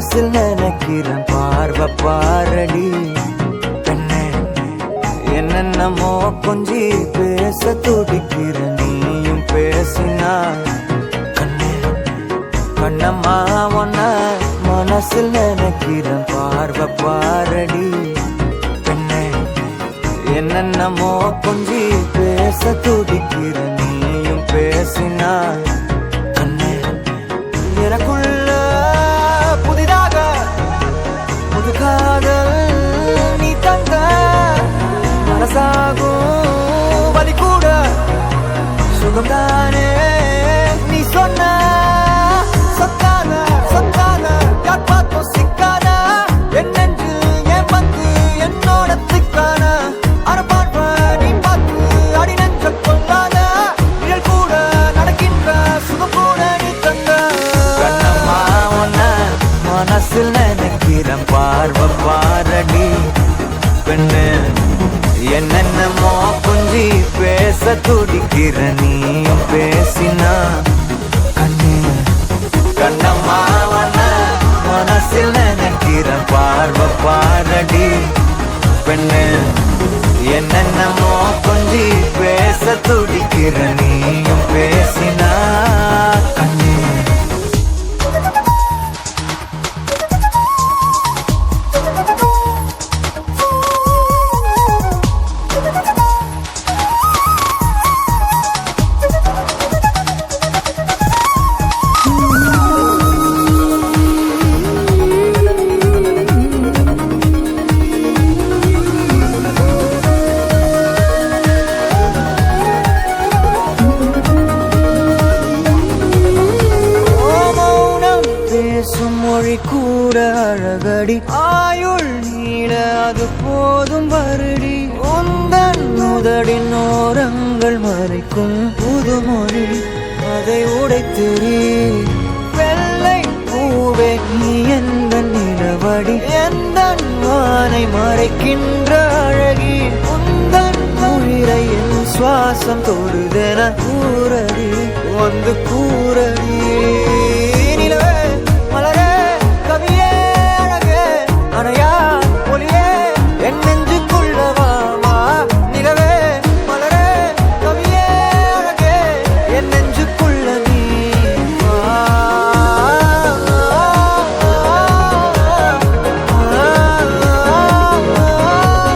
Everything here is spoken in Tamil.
மனசில் நினைக்கிறேன் பார்வை பாரடி பெண்ணே. என்னென்னமோ கொஞ்சி பேச துடிக்கிற நீயும் பேசினா கண்ணே. கண்ணம்மா ஒன்ன மனசில் நினைக்கிறேன் பார்வை பாரடி பெண்ணே. என்னென்னமோ கொஞ்சி பேச துடிக்கிற நீயும் பேசினா கண்ணே. எனக்குள்ள புதிதாக புது காதல் நீ தங்க மனசாகும் வலி கூட சுகம்தானே நீ சொன்ன. சொத்தான சொத்தான யார் பார்த்தோம் சிக்கான என்னென்று ஏன் வந்து என்னோட திக்கான அரபார்வ நீ பார்த்து அடி நெஞ்ச கொள்ளாத நிழல் கூட நடக்கின்ற சுகம் கூட நீ தந்த. கண்ணம்மா ஒன்ன மனசில் நினைக்கிறேன் பார்வை பாரடி பெண்ணு. என்னென்னமோ கொஞ்சி பேச துடிக்கிற நீயும் பேசினா கண்ணு. கண்ணம்மா ஒன்ன மனசில் நினைக்கிறேன் பார்வை பாரடி பெண்ணு. என்னென்னமோ கொஞ்சி பேச துடிக்கிற நீயும் பேசினா கண்ணு. மொழி கூட அழகடி ஆயுள் நீள அது போதும் வருடி. உந்தன் முதடின் ஓரங்கள் மறைக்கும் புதுமொழி அதை உடைத்திரி. வெள்ளை பூவே நீ எந்த நிலவடி எந்த வானை மறைக்கின்ற அழகி. உந்தன் உயிரை என் சுவாசம் தொடுதென கூறடி வந்து கூறடி.